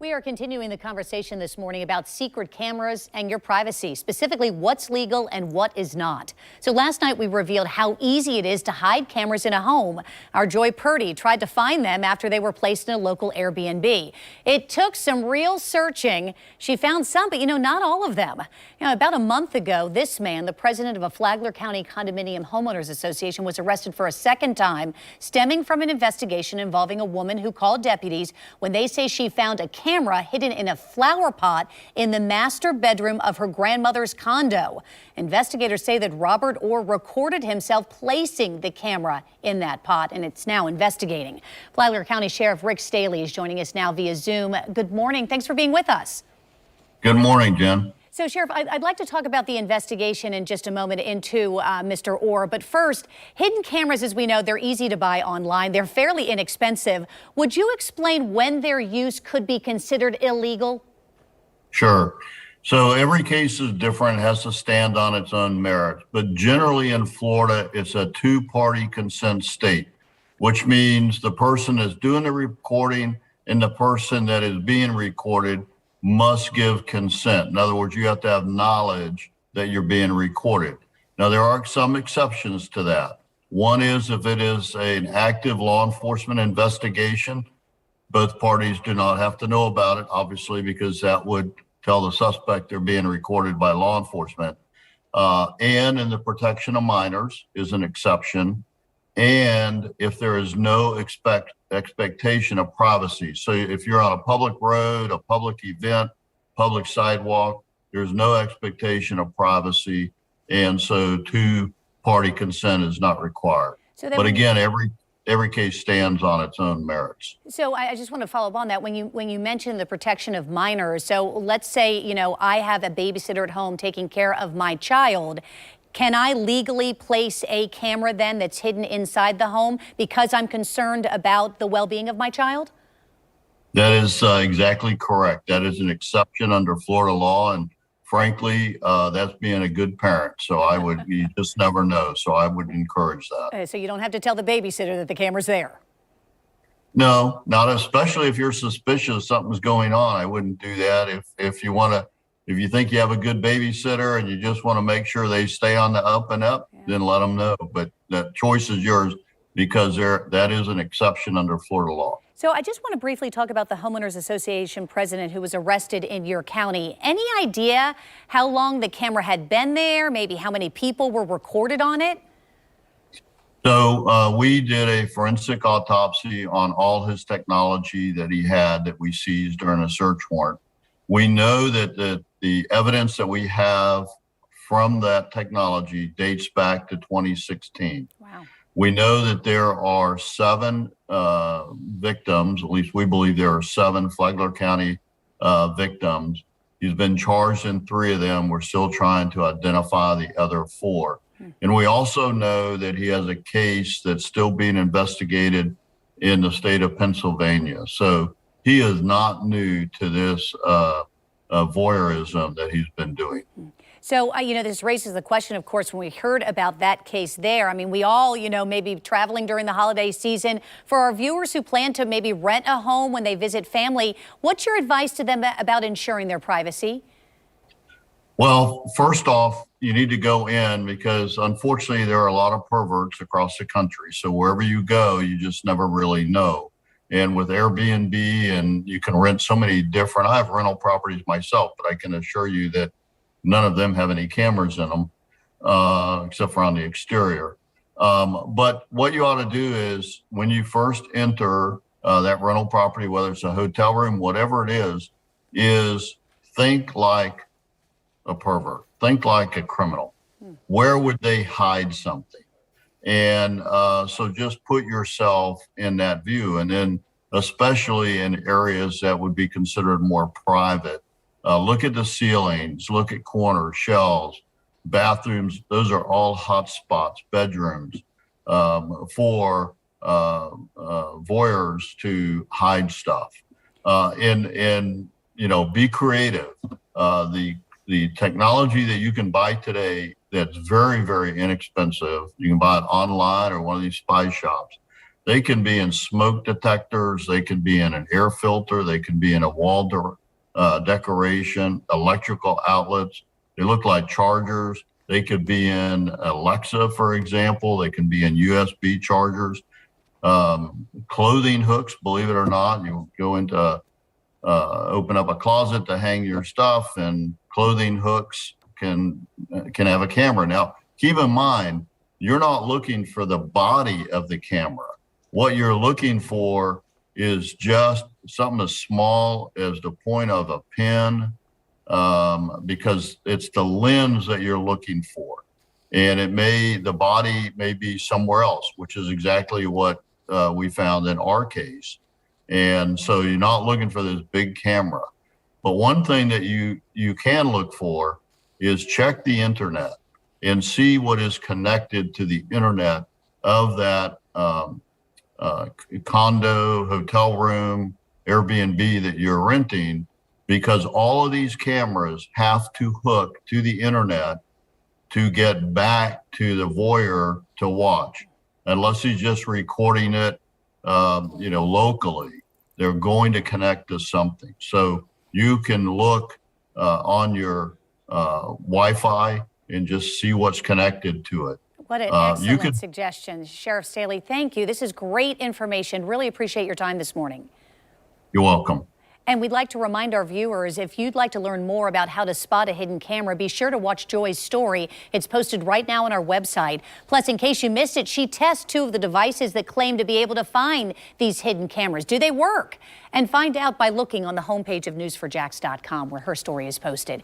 We are continuing the conversation this morning about secret cameras and your privacy, specifically what's legal and what is not. So last night we revealed how easy it is to hide cameras in a home. Our Joy Purdy tried to find them after they were placed in a local Airbnb. It took some real searching. She found some, but not all of them. About a month ago, this man, the president of a Flagler County Condominium Homeowners Association, was arrested for a second time, stemming from an investigation involving a woman who called deputies when they say she found a camera hidden in a flower pot in the master bedroom of her grandmother's condo. Investigators say that Robert Orr recorded himself placing the camera in that pot, and it's now investigating. Flagler County Sheriff Rick Staly is joining us now via Zoom. Good morning. Thanks for being with us. Good morning, Jen. So, Sheriff, I'd like to talk about the investigation in just a moment into Mr. Orr. But first, hidden cameras, as we know, they're easy to buy online. They're fairly inexpensive. Would you explain when their use could be considered illegal? Sure. So every case is different, has to stand on its own merits. But generally in Florida, it's a two-party consent state, which means the person that's doing the recording and the person that is being recorded must give consent. In other words, you have to have knowledge that you're being recorded. Now, there are some exceptions to that. One is if it is an active law enforcement investigation, both parties do not have to know about it, obviously, because that would tell the suspect they're being recorded by law enforcement. And in the protection of minors is an exception. And if there is no expectation of privacy. So if you're on a public road, a public event, public sidewalk, there's no expectation of privacy. And so two-party consent is not required. But again, every case stands on its own merits. So I just want to follow up on that. When you mention the protection of minors, so let's say, I have a babysitter at home taking care of my child. Can I legally place a camera then that's hidden inside the home because I'm concerned about the well-being of my child? That is exactly correct. That is an exception under Florida law. And frankly, that's being a good parent. So you just never know. So I would encourage that. So you don't have to tell the babysitter that the camera's there? No, not especially if you're suspicious something's going on. I wouldn't do that. If you think you have a good babysitter and you just want to make sure they stay on the up and up, then let them know. But that choice is yours because that is an exception under Florida law. So I just want to briefly talk about the Homeowners Association president who was arrested in your county. Any idea how long the camera had been there? Maybe how many people were recorded on it? So we did a forensic autopsy on all his technology that he had that we seized during a search warrant. We know that the evidence that we have from that technology dates back to 2016. Wow. We know that there are 7 victims, at least we believe there are 7 Flagler County victims. He's been charged in 3 of them. We're still trying to identify the other 4. And we also know that he has a case that's still being investigated in the state of Pennsylvania. So he is not new to this voyeurism that he's been doing. So, this raises the question, of course, when we heard about that case there. I mean, we all, maybe traveling during the holiday season. For our viewers who plan to maybe rent a home when they visit family, what's your advice to them about ensuring their privacy? Well, first off, you need to go in because unfortunately there are a lot of perverts across the country. So wherever you go, you just never really know. And with Airbnb, and you can rent so many different, I have rental properties myself, but I can assure you that none of them have any cameras in them, except for on the exterior. But what you ought to do is when you first enter that rental property, whether it's a hotel room, whatever it is think like a pervert, think like a criminal. Where would they hide something? And so just put yourself in that view. And then especially in areas that would be considered more private, look at the ceilings, look at corners, shelves, bathrooms. Those are all hot spots, bedrooms for voyeurs to hide stuff. And be creative. The technology that you can buy today that's very, very inexpensive. You can buy it online or one of these spy shops. They can be in smoke detectors. They can be in an air filter. They can be in a wall decoration, electrical outlets. They look like chargers. They could be in Alexa, for example. They can be in USB chargers. Clothing hooks, believe it or not, you go into open up a closet to hang your stuff, and clothing hooks can have a camera. Now, keep in mind, you're not looking for the body of the camera. What you're looking for is just something as small as the point of a pen, because it's the lens that you're looking for. And the body may be somewhere else, which is exactly what we found in our case. And so you're not looking for this big camera. But one thing that you can look for is check the internet and see what is connected to the internet of that condo, hotel room, Airbnb that you're renting, because all of these cameras have to hook to the internet to get back to the voyeur to watch. Unless he's just recording it, locally, they're going to connect to something. So you can look on your Wi-Fi and just see what's connected to it. What an excellent suggestion, Sheriff Staly. Thank you. This is great information. Really appreciate your time this morning. You're welcome. And we'd like to remind our viewers, if you'd like to learn more about how to spot a hidden camera, be sure to watch Joy's story. It's posted right now on our website. Plus, in case you missed it, she tests 2 of the devices that claim to be able to find these hidden cameras. Do they work? And find out by looking on the homepage of news4jax.com, where her story is posted.